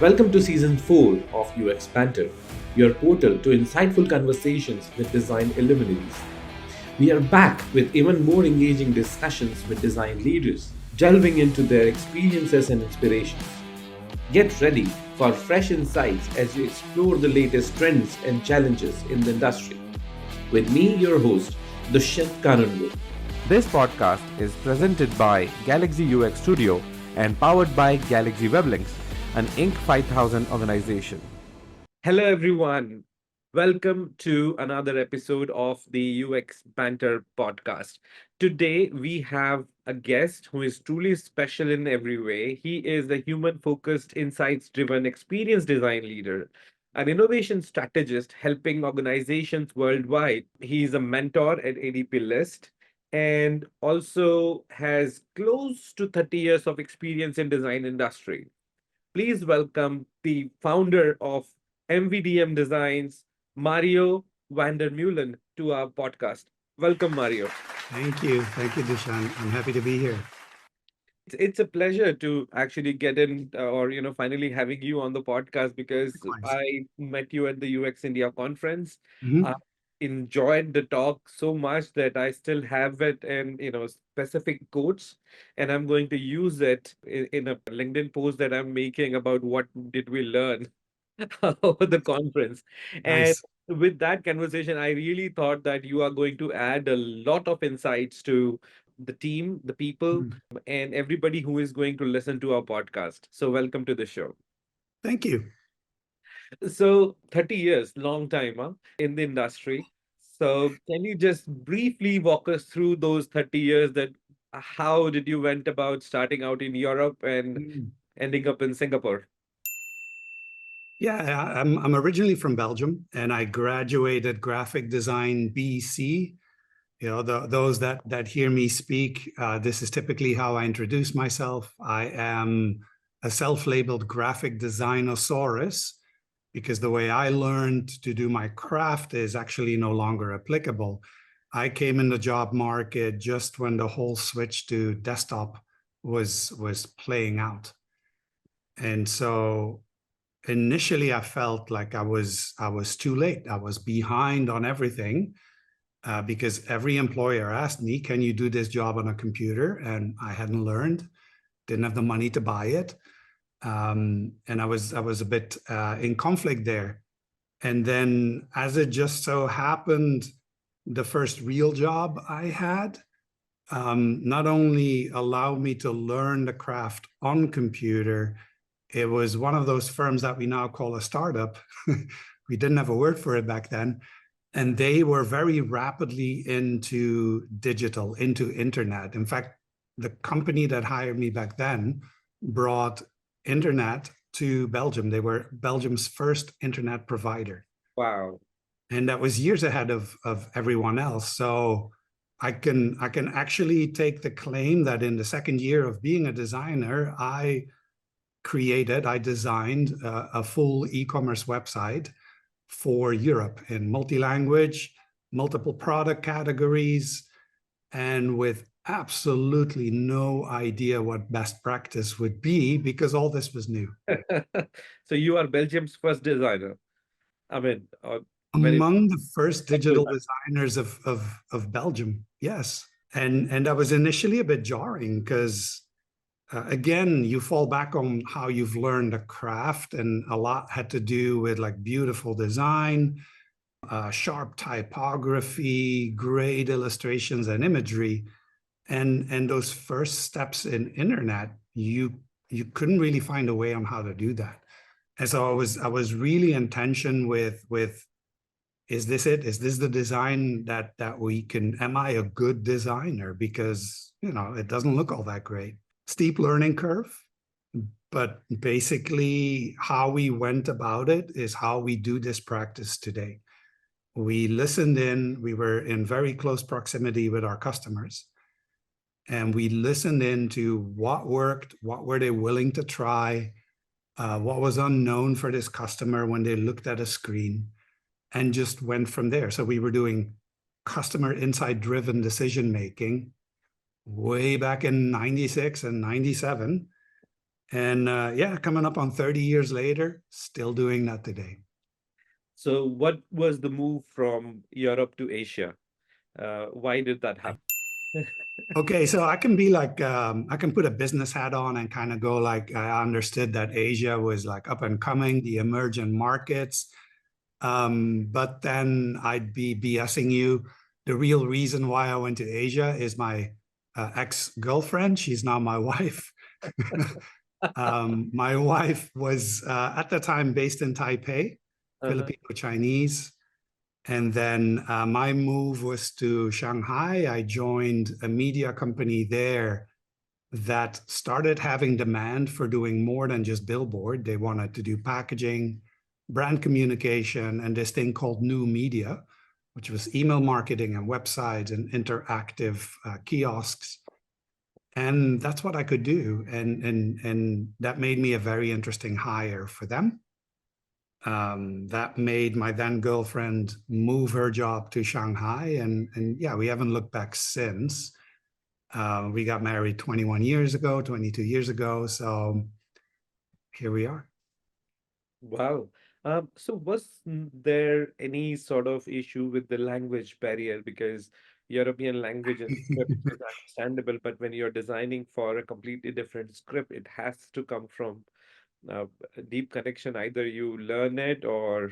Welcome to Season 4 of UX Banter, your portal to insightful conversations with design illuminaries. We are back with even more engaging discussions with design leaders, delving into their experiences and inspirations. Get ready for fresh insights as we explore the latest trends and challenges in the industry. With me, your host, Dushyant Kanungo. This podcast is presented by Galaxy UX Studio and powered by Galaxy Weblinks, an Inc. 5000 organization. Hello, everyone. Welcome to another episode of the UX Banter podcast. Today, we have a guest who is truly special in every way. He is a human focused, insights driven, experience design leader, an innovation strategist helping organizations worldwide. He is a mentor at ADP List and also has close to 30 years of experience in design industry. Please welcome the founder of MVDM Designs, Mario Van der Meulen, to our podcast. Welcome, Mario. Thank you. Thank you, Dushan. I'm happy to be here. It's a pleasure to actually get in or, finally having you on the podcast because Likewise. I met you at the UX India conference. Mhm. I enjoyed the talk so much that I still have it in, specific quotes, and I'm going to use it in a LinkedIn post that I'm making about what did we learn over the conference. And Nice. with that conversation, I really thought that you are going to add a lot of insights to the team, the people, Mhm. and everybody who is going to listen to our podcast. So, welcome to the show. Thank you. So, 30 years, long time, in the industry. So, can you just briefly walk us through those 30 years that how did you went about starting out in Europe and Mm. ending up in Singapore? Yeah, I'm originally from Belgium, and I graduated graphic design BC. Those that hear me speak, this is typically how I introduce myself. I am a self-labeled graphic designosaurus because the way I learned to do my craft is actually no longer applicable. I came in the job market just when the whole switch to desktop was playing out. And so initially I felt like I was too late. I was behind on everything because every employer asked me, can you do this job on a computer? And I hadn't learned, didn't have the money to buy it. And I was a bit in conflict there. And then as it just so happened, the first real job I had not only allowed me to learn the craft on computer, it was one of those firms that we now call a startup. We didn't have a word for it back then. And they were very rapidly into digital, into internet. In fact, the company that hired me back then brought internet to Belgium. They were Belgium's first internet provider. Wow. And that was years ahead of everyone else. So I can actually take the claim that in the second year of being a designer, I designed a full e-commerce website for Europe in multi-language, multiple product categories, and with absolutely no idea what best practice would be because all this was new. So you are Belgium's first designer. I mean, Among the first digital designers of Belgium, yes. And that was initially a bit jarring because again, you fall back on how you've learned a craft, and a lot had to do with like beautiful design, sharp typography, great illustrations and imagery. And those first steps in internet, you couldn't really find a way on how to do that. And so I was really in tension with is this it? Is this the design that we can, am I a good designer? Because, it doesn't look all that great. Steep learning curve, but basically how we went about it is how we do this practice today. We listened in, we were in very close proximity with our customers, and we listened in to what worked, what were they willing to try, what was unknown for this customer when they looked at a screen, and just went from there. So we were doing customer insight-driven decision-making way back in 96 and 97. And yeah, coming up on 30 years later, still doing that today. So, what was the move from Europe to Asia? Why did that happen? Okay, so I can be like, I can put a business hat on and kind of go like, I understood that Asia was like up and coming, the emerging markets. But then I'd be BSing you. The real reason why I went to Asia is my ex-girlfriend. She's now my wife. My wife was at the time based in Taipei, Uh-huh. Filipino Chinese. And then my move was to Shanghai. I joined a media company there that started having demand for doing more than just billboard. They wanted to do packaging, brand communication, and this thing called new media, which was email marketing and websites and interactive kiosks. And that's what I could do. And that made me a very interesting hire for them. That made my then girlfriend move her job to Shanghai. And yeah, we haven't looked back since. We got married 21 years ago, 22 years ago. So here we are. Wow. So was there any sort of issue with the language barrier? Because European language and script is understandable, but when you're designing for a completely different script, it has to come from a deep connection. Either you learn it or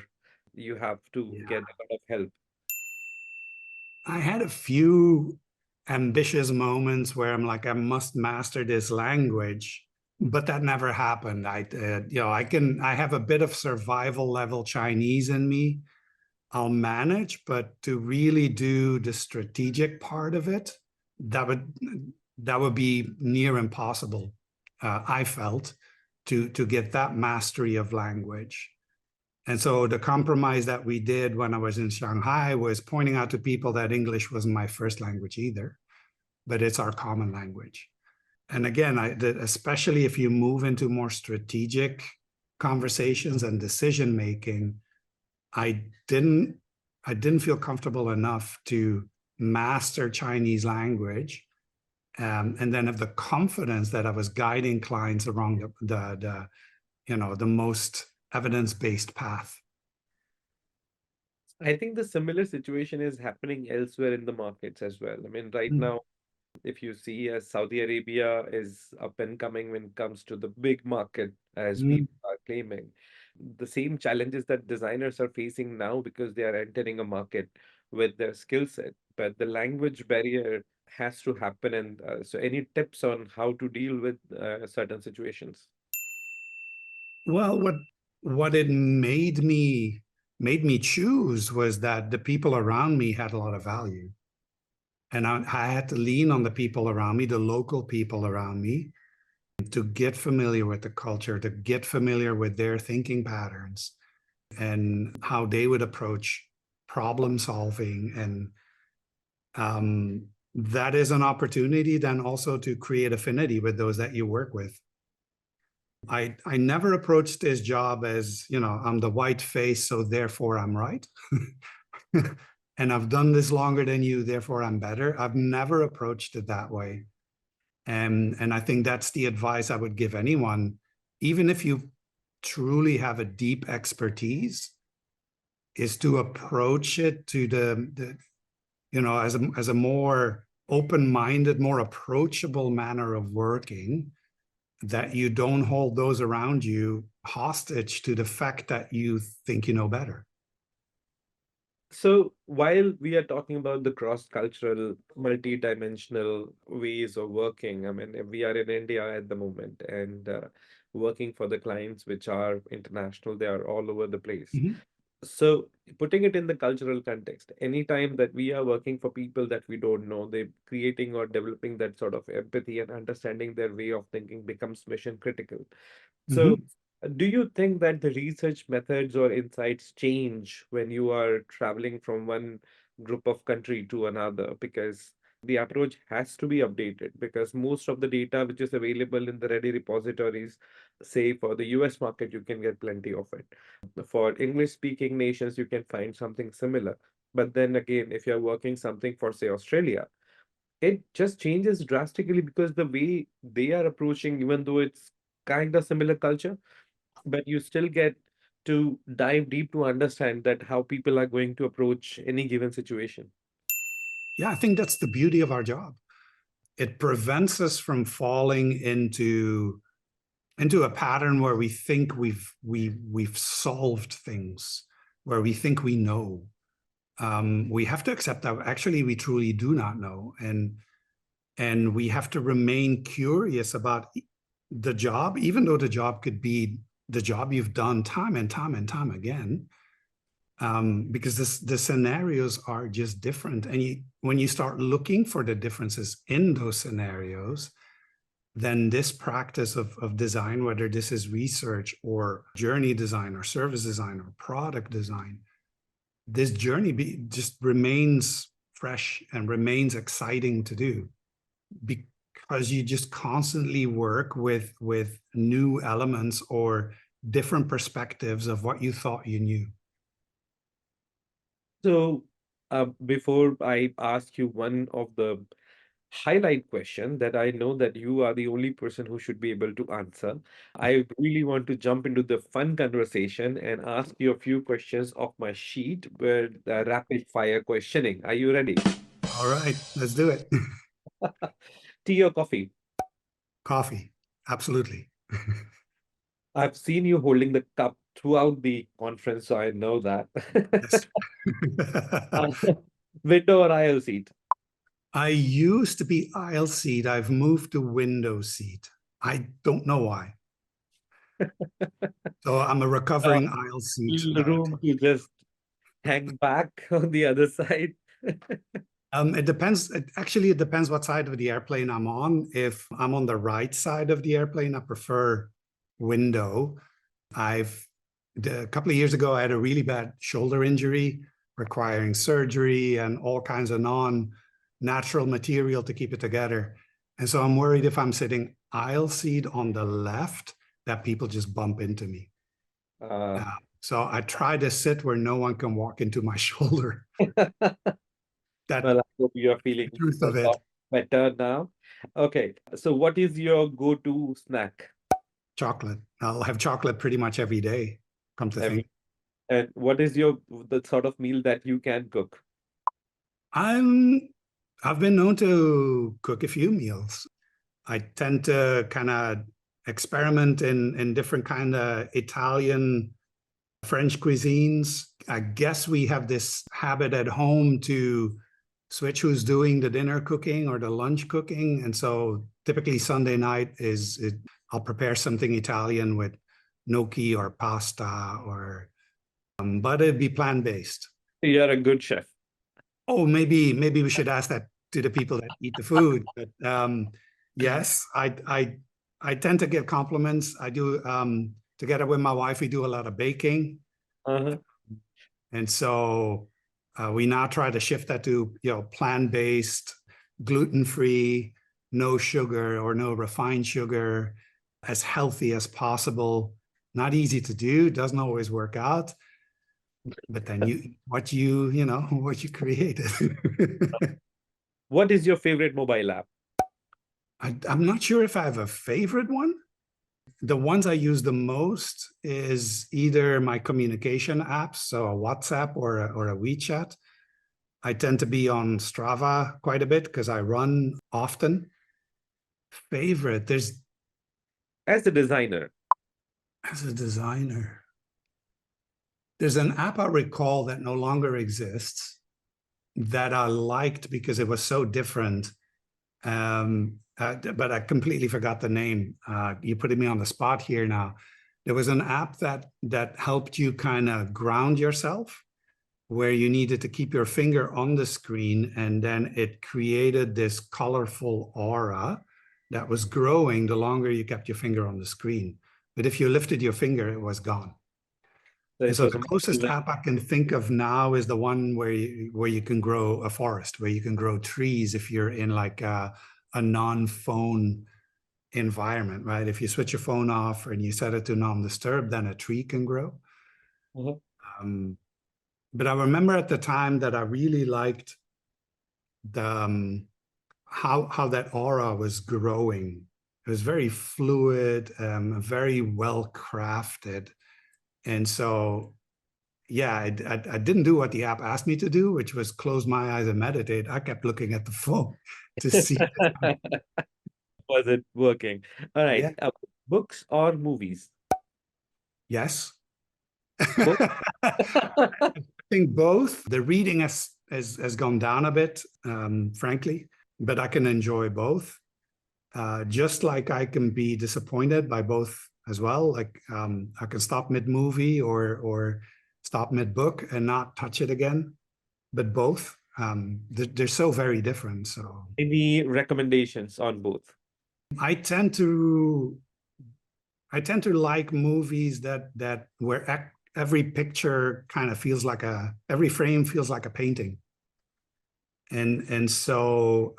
you have to Yeah. get a lot of help. I had a few ambitious moments where I'm like, I must master this language, but that never happened. I have a bit of survival level Chinese in me. I'll manage, but to really do the strategic part of it, that would that would be near impossible. I felt to get that mastery of language. And so the compromise that we did when I was in Shanghai was pointing out to people that English wasn't my first language either, but it's our common language. And again, especially if you move into more strategic conversations and decision making, I didn't I didn't feel comfortable enough to master Chinese language, and then have the confidence that I was guiding clients along the most evidence-based path. I think the similar situation is happening elsewhere in the markets as well. I mean, right Mm, now, if you see as Saudi Arabia is up and coming when it comes to the big market, as mm. people are claiming, the same challenges that designers are facing now because they are entering a market with their skill set, but the language barrier has to happen. And so, any tips on how to deal with certain situations? Well, what it made me choose was that the people around me had a lot of value, and I had to lean on the people around me, the local people around me, to get familiar with the culture, to get familiar with their thinking patterns and how they would approach problem solving. And that is an opportunity then also to create affinity with those that you work with. I never approached this job as, I'm the white face, so therefore I'm right. And I've done this longer than you, therefore I'm better. I've never approached it that way. And I think that's the advice I would give anyone, even if you truly have a deep expertise, is to approach it to as a more open-minded, more approachable manner of working, that you don't hold those around you hostage to the fact that you think you know better. So while we are talking about the cross-cultural, multi-dimensional ways of working, I mean, we are in India at the moment and working for the clients which are international, they are all over the place. Mhm. So putting it in the cultural context, anytime that we are working for people that we don't know, they creating or developing that sort of empathy and understanding their way of thinking becomes mission critical. So, Mhm. do you think that the research methods or insights change when you are traveling from one group of country to another? Because the approach has to be updated because most of the data which is available in the ready repositories, say for the US market, you can get plenty of it. For English speaking nations, you can find something similar. But then again, if you're working something for, say, Australia, it just changes drastically because the way they are approaching, even though it's kind of similar culture, but you still get to dive deep to understand that how people are going to approach any given situation. Yeah, I think that's the beauty of our job. It prevents us from falling into a pattern where we think we've solved things, where we think we know. We have to accept that actually we truly do not know, and we have to remain curious about the job, even though the job could be the job you've done time and time and time again, because the scenarios are just different. And when you start looking for the differences in those scenarios, then this practice of design, whether this is research or journey design or service design or product design, this journey just remains fresh and remains exciting to do, because you just constantly work with new elements or different perspectives of what you thought you knew. So, before I ask you one of the highlight question that I know that you are the only person who should be able to answer, I really want to jump into the fun conversation and ask you a few questions off my sheet with the rapid fire questioning. Are you ready? All right, let's do it. Tea or coffee? Coffee, absolutely. I've seen you holding the cup throughout the conference, so I know that. Yes. Uh, Window or aisle seat? I used to be aisle seat. I've moved to window seat. I don't know why. So I'm a Uh, recovering aisle seat. Room to just hang back on the other side. It depends. It depends what side of the airplane I'm on. If I'm on the right side of the airplane, I prefer window. A couple of years ago, I had a really bad shoulder injury requiring surgery and all kinds of non-natural material to keep it together. And so I'm worried if I'm sitting aisle seat on the left, that people just bump into me. Uh, So I try to sit where no one can walk into my shoulder. That's well, I hope you're feeling the truth a of it. lot better now. Okay, so what is your go-to snack? Chocolate. I'll have chocolate pretty much every day, come to think. Every, and what is the sort of meal that you can cook? I've been known to cook a few meals. I tend to kind of experiment in different kind of Italian, French cuisines. I guess we have this habit at home to switch who's doing the dinner cooking or the lunch cooking. And so typically Sunday night I'll prepare something Italian with gnocchi or pasta but it'd be plant-based. You're a good chef. Oh, maybe we should ask that to the people that eat the food. But yes, I tend to get compliments. I do together with my wife, we do a lot of baking. Uh-huh. And so we now try to shift that to plant-based, gluten-free, no sugar or no refined sugar, as healthy as possible. Not easy to do, doesn't always work out. But then what you created. What is your favorite mobile app? I'm not sure if I have a favorite one. The ones I use the most is either my communication apps, so a WhatsApp or a WeChat. I tend to be on Strava quite a bit because I run often. Favorite, As a designer, as a designer, there's an app I recall that no longer exists that I liked because it was so different. But I completely forgot the name. You're putting me on the spot here now. There was an app that helped you kind of ground yourself, where you needed to keep your finger on the screen, and then it created this colorful aura that was growing the longer you kept your finger on the screen. But if you lifted your finger, it was gone. so And it so was the closest app I can think of now is the one where you can grow a forest, where you can grow trees if you're in like a non-phone environment, right? If you switch your phone off and you set it to non-disturb, then a tree can grow. Mhm. But I remember at the time that I really liked the how that aura was growing. It was very fluid, very well crafted. And so, yeah, I didn't do what the app asked me to do, which was close my eyes and meditate. I kept looking at the phone to see. Was it working? All right. Yeah, Books or movies? yes. Both. I think both. The reading has gone down a bit, frankly, but I can enjoy both. Just like I can be disappointed by both as well. Like I can stop mid movie or stop mid book and not touch it again. But both, they're so very different. So Any recommendations on both? I tend to like movies that where every picture kind of feels like every frame feels like a painting. And so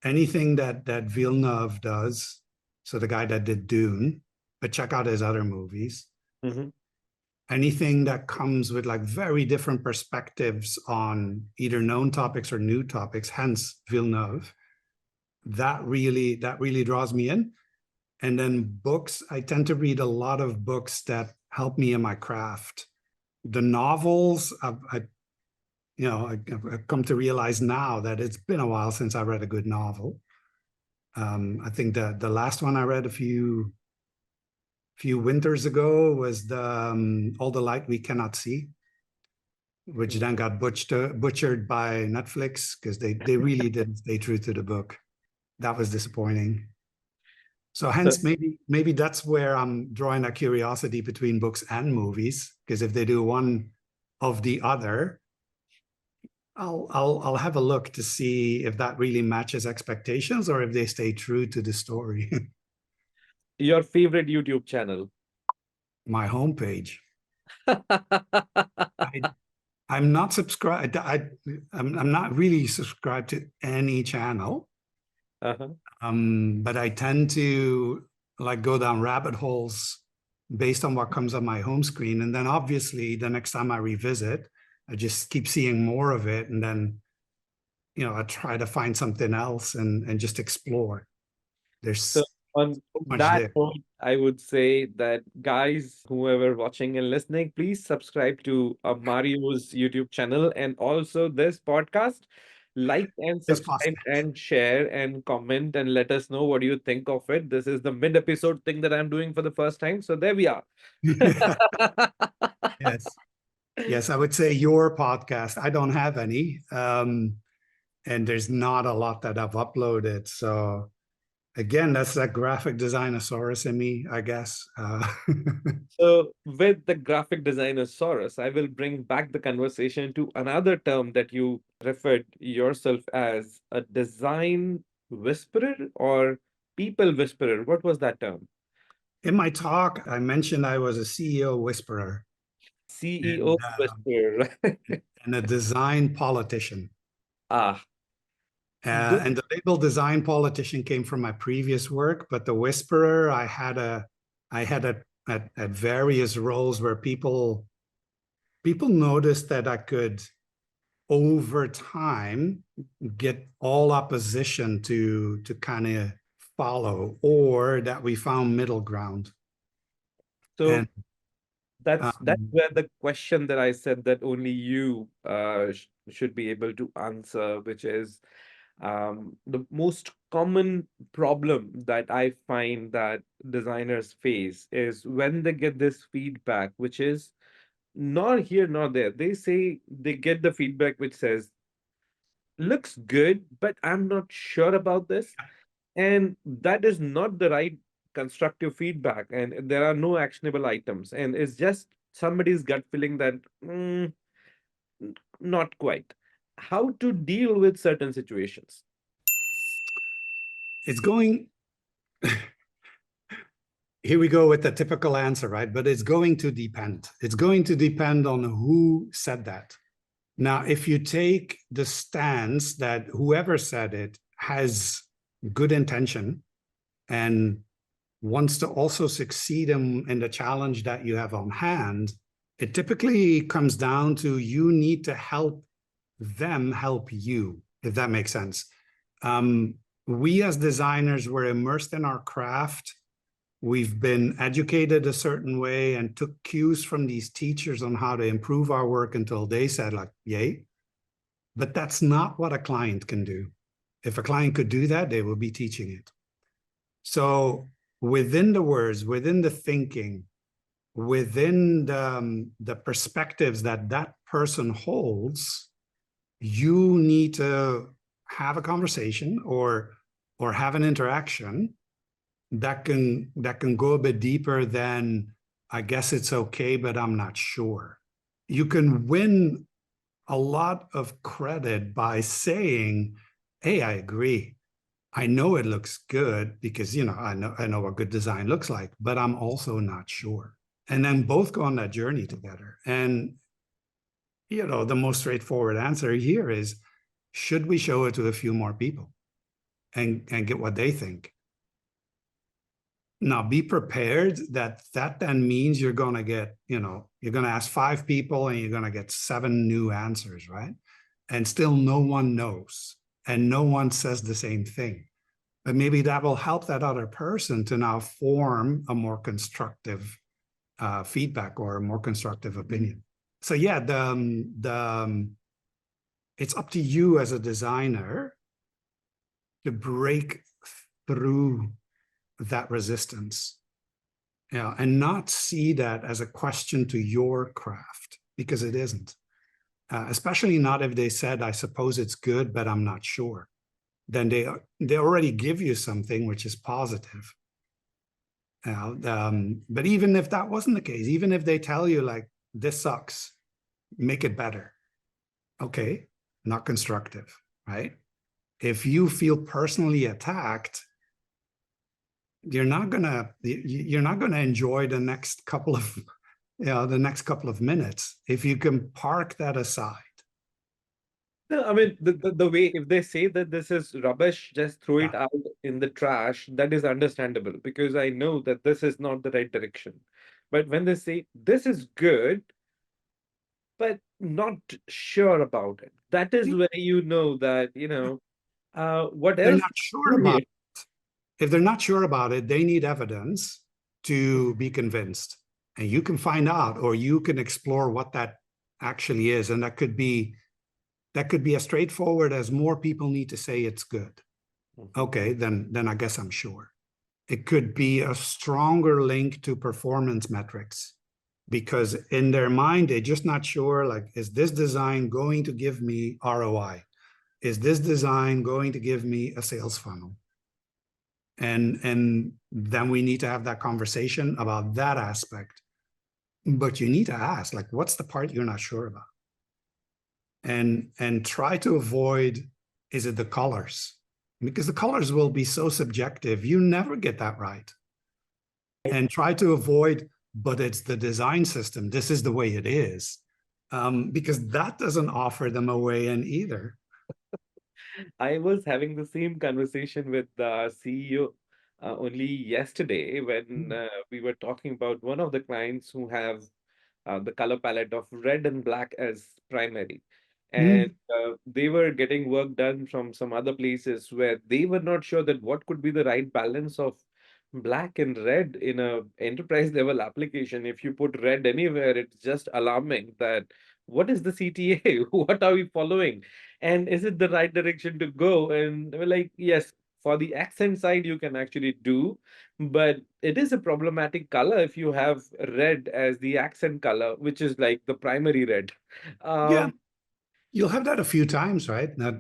anything that Villeneuve does, so the guy that did Dune, but check out his other movies. Mm-hmm. Anything that comes with like very different perspectives on either known topics or new topics, hence Villeneuve, that really draws me in. And then books, I tend to read a lot of books that help me in my craft. The novels, I've come to realize now that it's been a while since I read a good novel. I think the last one I read a few winters ago was the All the Light We Cannot See, which then got butchered by Netflix because they really didn't stay true to the book. That was disappointing. So hence maybe that's where I'm drawing a curiosity between books and movies, because if they do one of the other, I'll have a look to see if that really matches expectations or if they stay true to the story. Your favorite YouTube channel? My homepage. I'm not subscribed. I'm not really subscribed to any channel. Uh-huh. But I tend to like go down rabbit holes based on what comes on my home screen. And then obviously the next time I revisit, I just keep seeing more of it. And then, I try to find something else and just explore. There's So on so much that there. note, I would say that guys, whoever watching and listening, please subscribe to Mario's YouTube channel and also this podcast. Like and This subscribe podcast. and share and comment and let us know what you think of it. This is the mid-episode thing that I'm doing for the first time. So there we are. Yes. Yes, I would say your podcast. I don't have any. And there's not a lot that I've uploaded. So again, that's that graphic designosaurus in me, I guess. So, with the graphic designer Saurus, I will bring back the conversation to another term that you referred yourself as a design whisperer or people whisperer. What was that term? In my talk, I mentioned I was a CEO whisperer CEO and, whisperer. and a design politician. Ah, good. And the label design politician came from my previous work, but the whisperer, I had at various roles where people noticed that I could over time get all opposition to kind of follow, or that we found middle ground. So And that's where the question that I said that only you should be able to answer, which is the most common problem that I find that designers face is when they get this feedback, which is nor here nor there. They say they get the feedback which says, looks good, but I'm not sure about this. And that is not the right constructive feedback. And there are no actionable items. And it's just somebody's gut feeling that not quite. How to deal with certain situations. it's going, here we go with the typical answer, right? But it's going to depend. It's going to depend on who said that. Now, if you take the stance that whoever said it has good intention and wants to also succeed in the challenge that you have on hand, it typically comes down to you need to help them help you, if that makes sense. we as designers were immersed in our craft. We've been educated a certain way and took cues from these teachers on how to improve our work until they said, like, yay. But that's not what a client can do. If a client could do that, they would be teaching it. So within the words, within the thinking, within the perspectives that that person holds, you need to have a conversation or have an interaction that can go a bit deeper than, I guess it's okay, but I'm not sure. You can win a lot of credit by saying, hey, I agree. I know it looks good because, you know, I know what good design looks like, but I'm also not sure. And then both go on that journey together. And, you know, the most straightforward answer here is, should we show it to a few more people and get what they think? Now, be prepared that then means you're going to get, you know, you're going to ask 5 people and you're going to get 7 new answers, right? And still no one knows and no one says the same thing. But maybe that will help that other person to now form a more constructive feedback or a more constructive opinion. So yeah, it's up to you as a designer to break through that resistance, you know, and not see that as a question to your craft, because it isn't. Especially not if they said, I suppose it's good, but I'm not sure. Then they already give you something which is positive. But even if that wasn't the case, even if they tell you like, this sucks, make it better. Okay, not constructive, right? If you feel personally attacked, you're not gonna enjoy the next couple of minutes if you can park that aside. No, I mean, the way, if they say that this is rubbish, just throw it Yeah. out in the trash, that is understandable because I know that this is not the right direction. But when they say this is good, but not sure about it, that is where you know that, you know, what They're else not sure do about here? it. If they're not sure about it, they need evidence to be convinced. And you can find out, or you can explore what that actually is. And that could be as straightforward as more people need to say it's good. Okay, then I guess I'm sure. It could be a stronger link to performance metrics, because in their mind, they're just not sure, like, is this design going to give me ROI? Is this design going to give me a sales funnel? And then we need to have that conversation about that aspect. But you need to ask, like, what's the part you're not sure about? And try to avoid, is it the colors? Because the colors will be so subjective, you never get that right. And try to avoid, but it's the design system, this is the way it is. Because that doesn't offer them a way in either. I was having the same conversation with the CEO only yesterday when we were talking about one of the clients who have the color palette of red and black as primary. And Mm. they were getting work done from some other places where they were not sure that what could be the right balance of black and red in a enterprise level application. If you put red anywhere, it's just alarming that what is the CTA? What are we following? And is it the right direction to go? And we're like, yes, for the accent side, you can actually do, but it is a problematic color if you have red as the accent color, which is like the primary red. Yeah, Um, you'll have that a few times, right? That,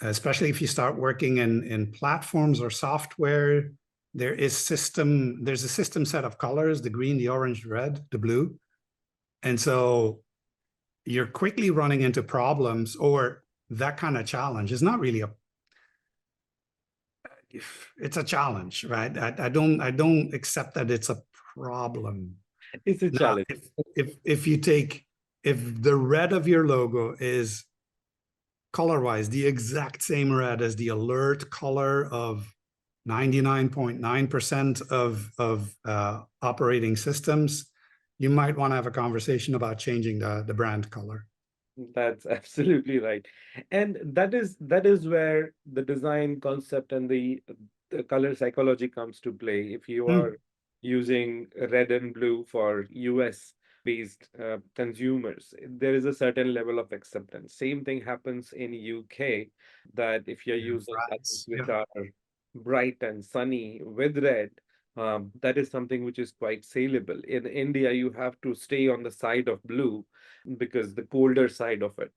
especially if you start working in platforms or software, there's a system set of colors, the green, the orange, the red, the blue. And so you're quickly running into problems, or that kind of challenge is not really it's a challenge, right? I don't accept that it's a problem. it's a Now, challenge. if the red of your logo is color-wise the exact same red as the alert color of 99.9% of operating systems, you might want to have a conversation about changing the brand color. That's absolutely right. And that is where the design concept and the color psychology comes to play. If you Mm, are using red and blue for US based consumers, there is a certain level of acceptance. Same thing happens in UK, that if you're using colors Right. which Yeah. are bright and sunny with red, that is something which is quite saleable. In India, you have to stay on the side of blue because the colder side of it.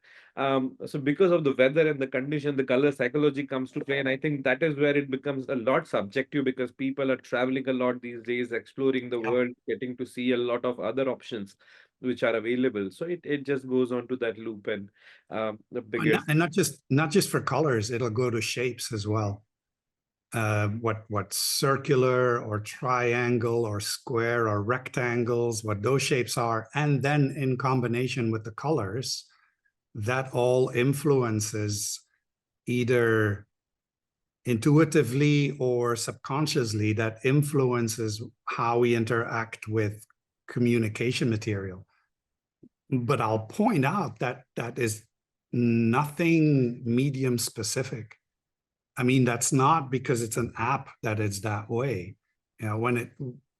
So because of the weather and the condition, the color psychology comes to play, and I think that is where it becomes a lot subjective because people are traveling a lot these days, exploring the Yeah. world, getting to see a lot of other options which are available. So it just goes on to that loop and the biggest. And not just for colors, it'll go to shapes as well. What circular or triangle or square or rectangles, what those shapes are, and then in combination with the colors, that all influences either intuitively or subconsciously, that influences how we interact with communication material. But I'll point out that that is nothing medium specific. I mean, that's not because it's an app that it's that way. You know,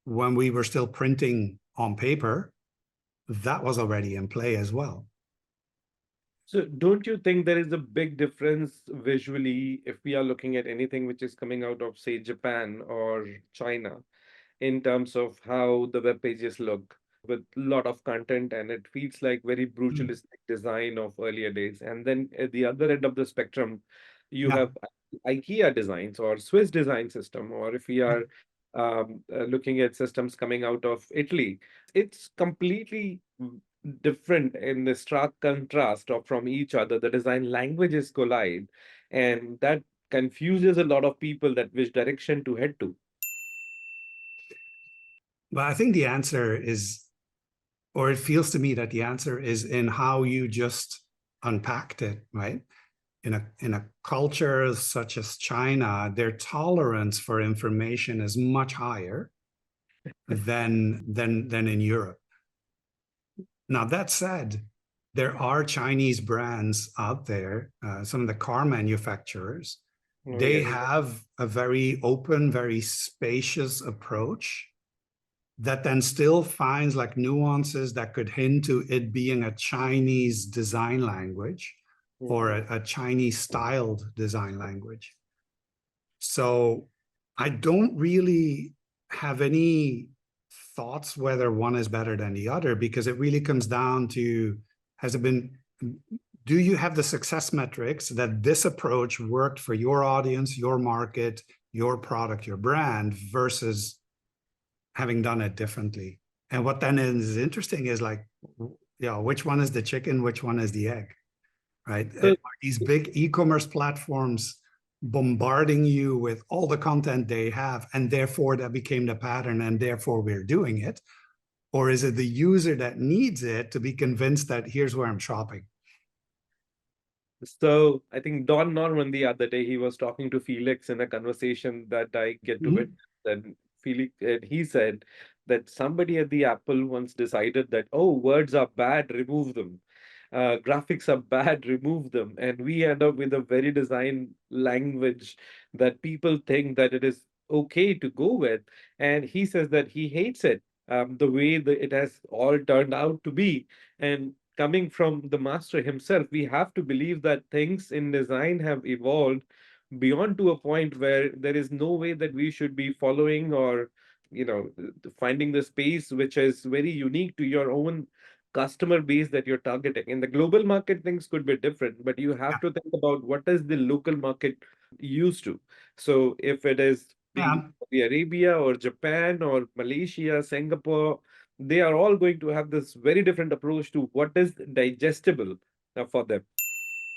when we were still printing on paper, that was already in play as well. So don't you think there is a big difference visually if we are looking at anything which is coming out of, say, Japan or China, in terms of how the web pages look with a lot of content, and it feels like very Mm. brutalistic design of earlier days. And then at the other end of the spectrum, you Yeah, have IKEA designs or Swiss design system, or if we yeah. are looking at systems coming out of Italy, it's completely different in the stark contrast of from each other. The design languages collide, and that confuses a lot of people that which direction to head to. But I think the answer is, or it feels to me that the answer is in how you just unpacked it, right? In a culture such as China, their tolerance for information is much higher than in Europe. Now that said, there are Chinese brands out there, some of the car manufacturers. Oh, They yes. have a very open, very spacious approach that then still finds like nuances that could hint to it being a Chinese design language or Mhm. a Chinese styled design language. So I don't really have any thoughts whether one is better than the other because it really comes down to, has it been, do you have the success metrics that this approach worked for your audience, your market, your product, your brand versus having done it differently? And what then is interesting is like, which one is the chicken, which one is the egg, right? So, Are these big e-commerce platforms bombarding you with all the content they have, and therefore that became the pattern, and therefore we're doing it? Or is it the user that needs it to be convinced that here's where I'm shopping? so I think Don Norman the other day he was talking to Felix in a conversation that I get to Mhm. witness, and Felix and he said that somebody at the Apple once decided that, oh, words are bad, remove them. Graphics are bad, remove them. And we end up with a very design language that people think that it is okay to go with. And he says that he hates it, the way that it has all turned out to be. And coming from the master himself, we have to believe that things in design have evolved beyond to a point where there is no way that we should be following or, finding the space which is very unique to your own customer base that you're targeting. In the global market, things could be different, but you have to think about what is the local market used to. So if it is being Yeah, Saudi Arabia or Japan or Malaysia, Singapore, they are all going to have this very different approach to what is digestible for them.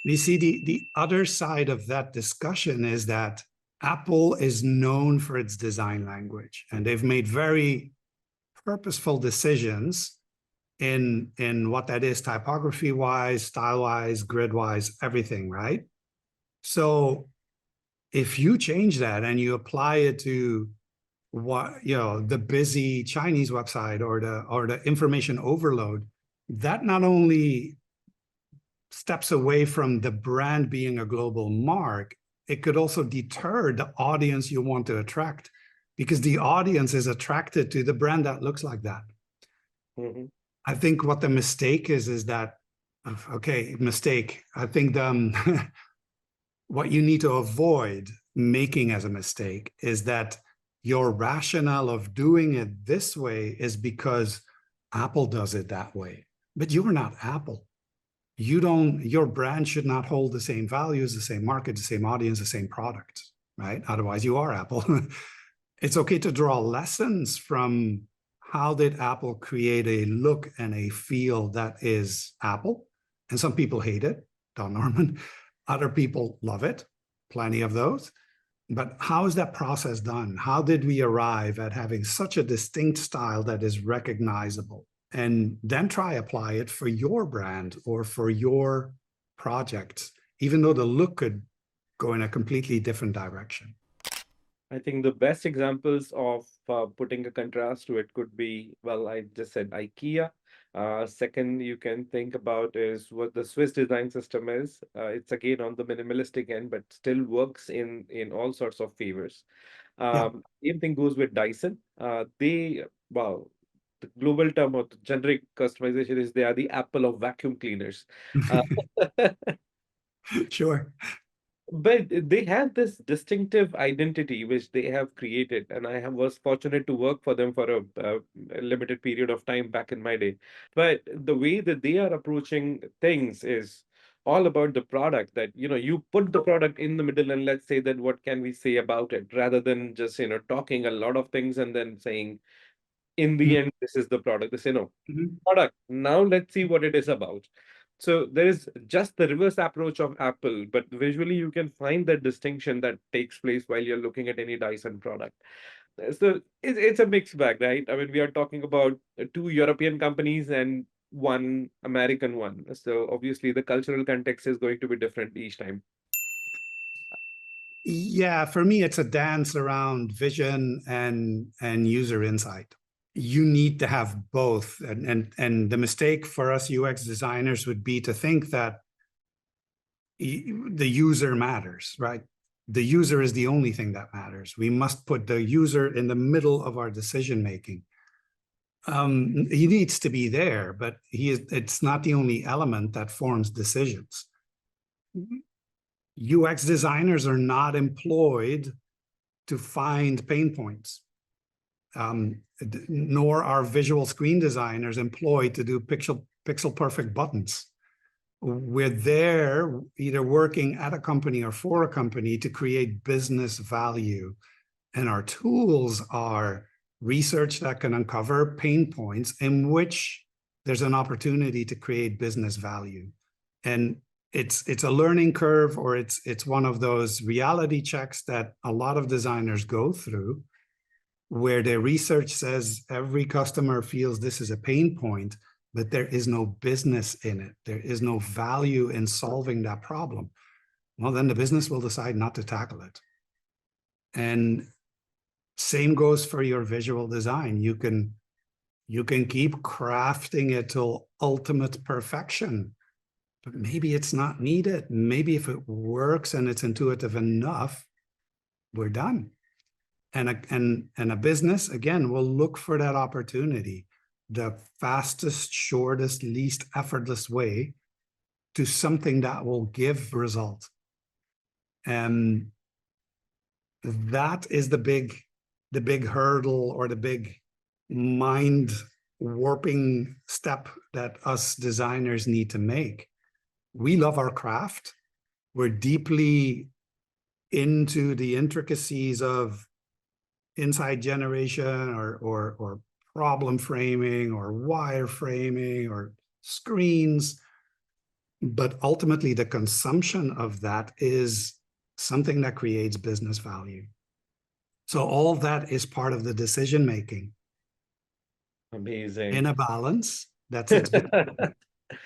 you see, the other side of that discussion is that Apple is known for its design language, and they've made very purposeful decisions in what that is, typography wise, style wise, grid wise, everything, right? So if you change that and you apply it to what, the busy Chinese website or the information overload, that not only steps away from the brand being a global mark, it could also deter the audience you want to attract, because the audience is attracted to the brand that looks like that. Mhm. I think what the mistake is that, okay, mistake. I think what you need to avoid making as a mistake is that your rationale of doing it this way is because Apple does it that way. But you're not Apple. Your brand should not hold the same values, the same market, the same audience, the same product, right? Otherwise, you are Apple. It's okay to draw lessons from how did Apple create a look and a feel that is Apple. And some people hate it, Don Norman. Other people love it, plenty of those. But how is that process done? How did we arrive at having such a distinct style that is recognizable? And then try apply it for your brand or for your project, even though the look could go in a completely different direction. I think the best examples of putting a contrast to it could be, well, I just said IKEA. Second, you can think about is what the Swiss design system is. It's again on the minimalistic end, but still works in all sorts of favors. Yeah. Same thing goes with Dyson. Well, the global term or the generic customization is they are the Apple of vacuum cleaners. Uh, Sure. But they have this distinctive identity which they have created, and was fortunate to work for them for a limited period of time back in my day. But the way that they are approaching things is all about the product. That you put the product in the middle, and let's say that what can we say about it, rather than just talking a lot of things and then saying in the end this is the product. They say no, Mhm. product. Now let's see what it is about. So there is just the reverse approach of Apple, but visually you can find that distinction that takes place while you're looking at any Dyson product. So it's a mixed bag, right? I mean, we are talking about two European companies and one American one. So obviously the cultural context is going to be different each time. Yeah, for me, it's a dance around vision and user insight. You need to have both. And the mistake for us UX designers would be to think that the user matters, right? The user is the only thing that matters. We must put the user in the middle of our decision making. He needs to be there, but it's not the only element that forms decisions. UX designers are not employed to find pain points, nor are visual screen designers employed to do pixel perfect buttons. We're there either working at a company or for a company to create business value. And our tools are research that can uncover pain points in which there's an opportunity to create business value. And it's a learning curve, or it's one of those reality checks that a lot of designers go through, where their research says every customer feels this is a pain point, but there is no business in it. There is no value in solving that problem. Well, then the business will decide not to tackle it. And same goes for your visual design. You can keep crafting it till ultimate perfection, but maybe it's not needed. Maybe if it works and it's intuitive enough, we're done. And a business, again, will look for that opportunity, the fastest, shortest, least effortless way to something that will give result. And that is the big hurdle, or the big mind warping step that us designers need to make. We love our craft. We're deeply into the intricacies of insight generation or problem framing or wireframing or screens. But ultimately, the consumption of that is something that creates business value. So all that is part of the decision making. Amazing. In a balance that sits between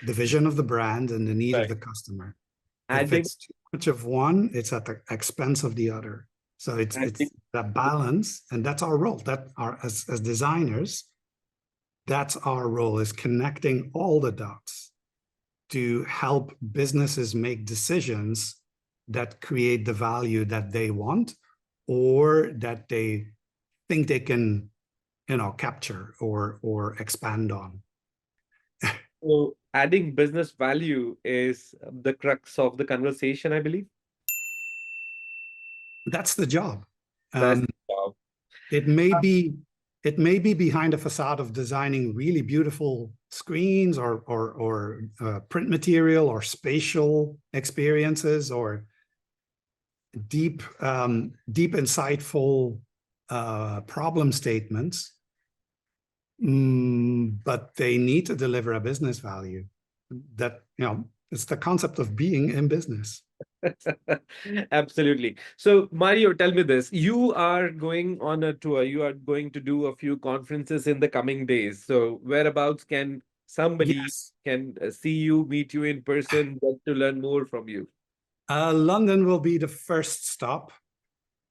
the vision of the brand and the need of Right. the customer. I If think it's too much of one, it's at the expense of the other. So it's I think that balance, and that's our role. That our as designers, that's our role, is connecting all the dots. to help businesses make decisions that create the value that they want or that they think they can, capture or expand on. So adding business value is the crux of the conversation, I believe. That's the job. That's the job. It may be behind a facade of designing really beautiful screens or print material or spatial experiences or deep insightful problem statements, but they need to deliver a business value. That it's the concept of being in business. Absolutely. So, Mario, tell me this. You are going on a tour. You are going to do a few conferences in the coming days. So, whereabouts can somebody Yes. can see you, meet you in person, get to learn more from you? London will be the first stop.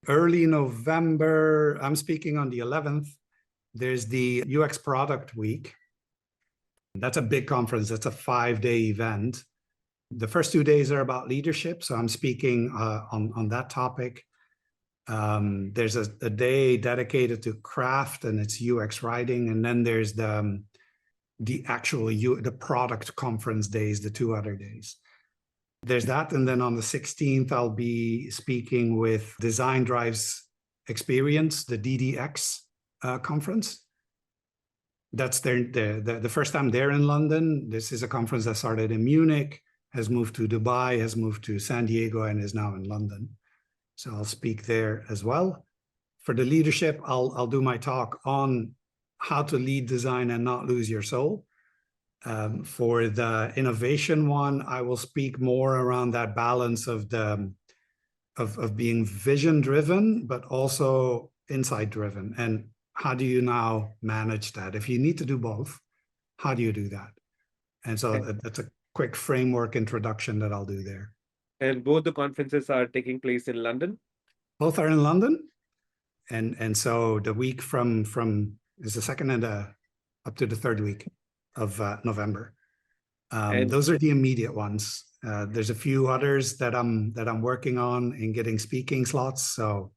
Early November, I'm speaking on the 11th. There's the UX Product Week. That's a big conference. That's a 5-day event. The first 2 days are about leadership, so I'm speaking on that topic. There's a day dedicated to craft and it's UX writing, and then there's the actual the product conference days, the 2 other days. There's that, and then on the 16th, I'll be speaking with Design Drives Experience, the DDX conference. That's the first time they're in London. This is a conference that started in Munich, has moved to Dubai, has moved to San Diego, and is now in London. So I'll speak there as well. For the leadership, I'll do my talk on how to lead design and not lose your soul. For the innovation one, I will speak more around that balance of being vision driven, but also insight driven. And how do you now manage that? If you need to do both, how do you do that? And so that's a quick framework introduction that I'll do there. And both the conferences are taking place in London? Both are in London. And so the week from is the second and up to the third week of November. Those are the immediate ones. There's a few others that I'm working on in getting speaking slots. So,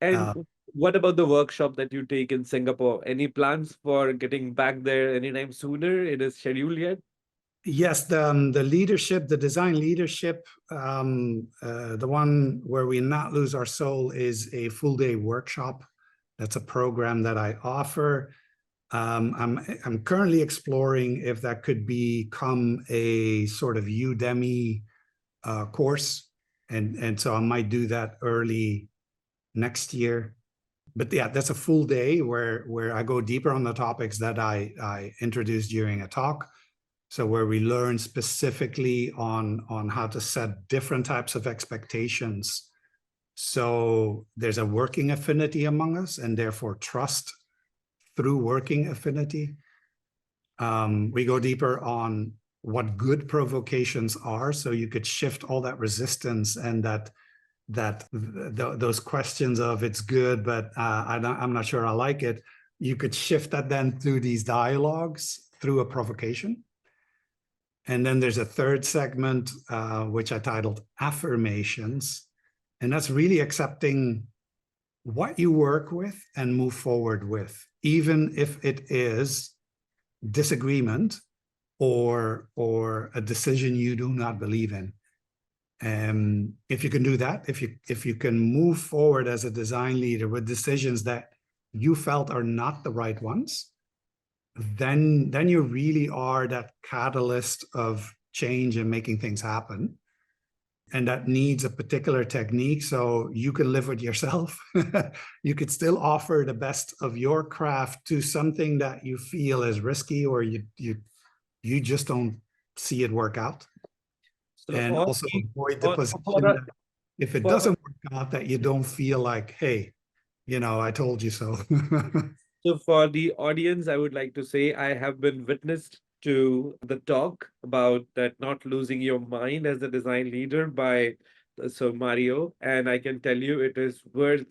and what about the workshop that you take in Singapore? Any plans for getting back there anytime sooner? It is scheduled yet? Yes, the leadership, the design leadership, the one where we not lose our soul is a full day workshop. That's a program that I offer. I'm currently exploring if that could become a sort of Udemy course, and so I might do that early next year. But yeah, that's a full day where I go deeper on the topics that I introduced during a talk. So where we learn specifically on how to set different types of expectations. So there's a working affinity among us, and therefore trust through working affinity. We go deeper on what good provocations are, so you could shift all that resistance and those questions of it's good, but I'm not sure I like it. You could shift that then through these dialogues through a provocation. And then there's a third segment, which I titled Affirmations. And that's really accepting what you work with and move forward with, even if it is disagreement or a decision you do not believe in. And if you can do that, if you can move forward as a design leader with decisions that you felt are not the right ones, then you really are that catalyst of change and making things happen. And that needs a particular technique, so you can live with yourself. You could still offer the best of your craft to something that you feel is risky or you just don't see it work out. So and also avoid the position that if it doesn't work out, that you don't feel like, hey, I told you so. So for the audience, I would like to say I have been witnessed to the talk about that not losing your mind as a design leader by Mario, and I can tell you it is worth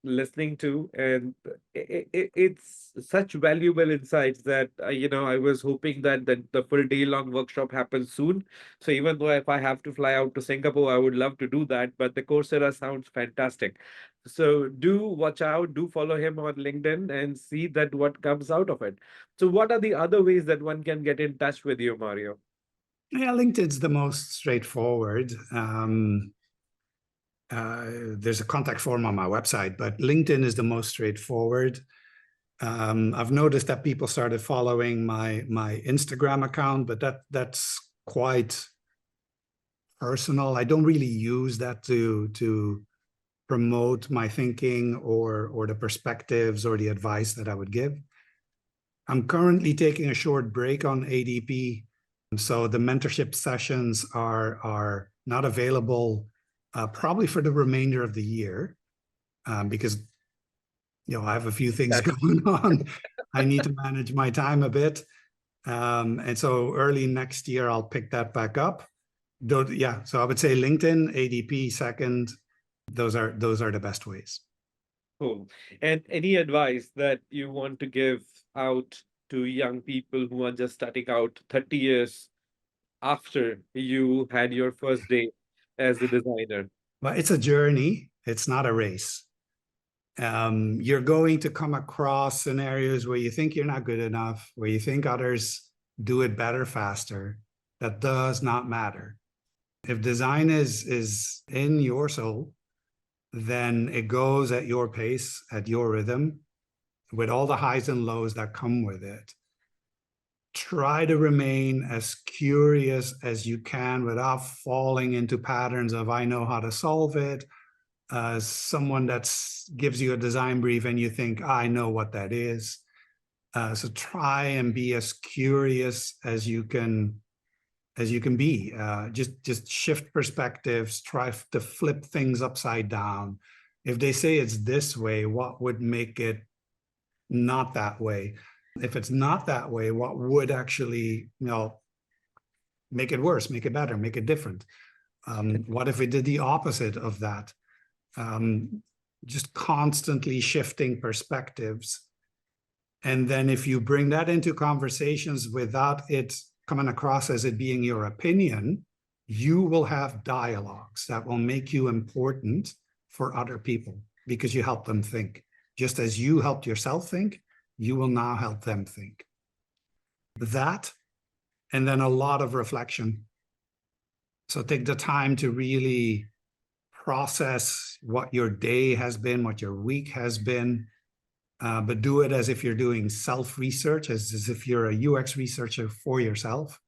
listening to, and it's such valuable insights that I was hoping that the full day long workshop happens soon. So even though if I have to fly out to Singapore, I would love to do that. But the Coursera sounds fantastic. So do watch out, do follow him on LinkedIn and see that what comes out of it. So what are the other ways that one can get in touch with you, Mario? Yeah, LinkedIn's the most straightforward. There's a contact form on my website, but LinkedIn is the most straightforward. I've noticed that people started following my Instagram account, but that's quite personal. I don't really use that to promote my thinking or the perspectives or the advice that I would give. I'm currently taking a short break on ADP, so the mentorship sessions are not available probably for the remainder of the year, because I have a few things going on. I need to manage my time a bit, and so early next year I'll pick that back up. So I would say LinkedIn, ADP second. Those are the best ways. Cool. And any advice that you want to give out to young people who are just starting out 30 years after you had your first day as a designer? Well, it's a journey. It's not a race. You're going to come across scenarios where you think you're not good enough, where you think others do it better, faster. That does not matter. If design is in your soul, then it goes at your pace, at your rhythm, with all the highs and lows that come with it. Try to remain as curious as you can without falling into patterns of I know how to solve it. Someone that gives you a design brief and you think, I know what that is. So try and be as curious as you can be. Just shift perspectives, try to flip things upside down. If they say it's this way, what would make it not that way? If it's not that way, what would actually, make it worse, make it better, make it different? What if we did the opposite of that? Just constantly shifting perspectives. And then if you bring that into conversations without it coming across as it being your opinion, you will have dialogues that will make you important for other people because you help them think. Just as you helped yourself think, you will now help them think. That, and then a lot of reflection. So take the time to really process what your day has been, what your week has been, but do it as if you're doing self-research, as if you're a UX researcher for yourself,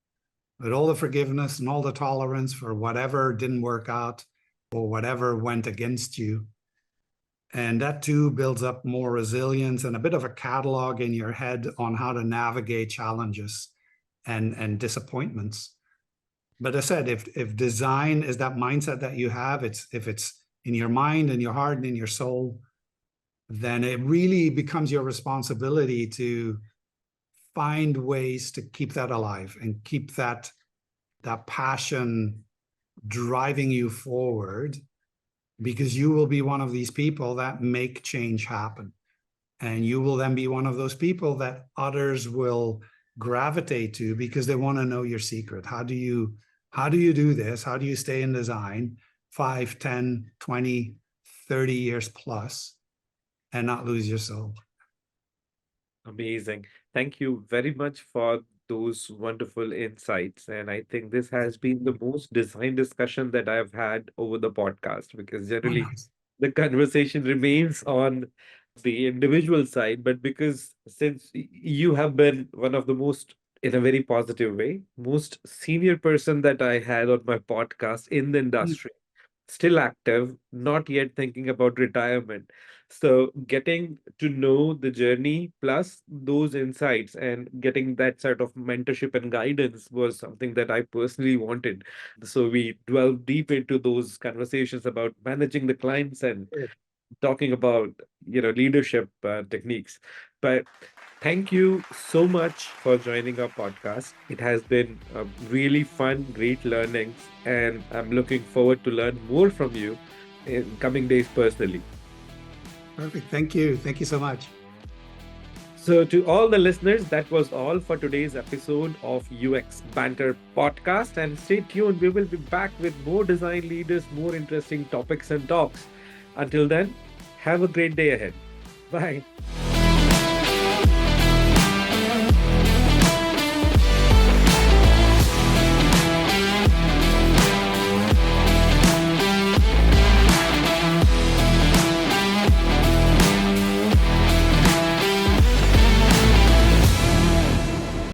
with all the forgiveness and all the tolerance for whatever didn't work out or whatever went against you. And that too builds up more resilience and a bit of a catalog in your head on how to navigate challenges and disappointments. But as I said, if design is that mindset that you have, if it's in your mind and your heart and in your soul, then it really becomes your responsibility to find ways to keep that alive and keep that passion driving you forward, because you will be one of these people that make change happen. And you will then be one of those people that others will gravitate to because they want to know your secret. How do you do this? How do you stay in design 5, 10, 20, 30 years plus and not lose your soul? Amazing. Thank you very much for those wonderful insights. And I think this has been the most design discussion that I've had over the podcast, because Oh, generally nice. the conversation remains on the individual side. But because since you have been one of the most, in a very positive way, most senior person that I had on my podcast in the industry, still active, not yet thinking about retirement. So, getting to know the journey plus those insights and getting that sort of mentorship and guidance was something that I personally wanted. So, we delved deep into those conversations about managing the clients and talking about leadership techniques. But thank you so much for joining our podcast. It has been really fun, great learnings, and I'm looking forward to learn more from you in coming days personally. Perfect. Thank you. Thank you so much. So, to all the listeners, that was all for today's episode of UX Banter podcast. And stay tuned, we will be back with more design leaders, more interesting topics and talks. Until then, have a great day ahead. Bye.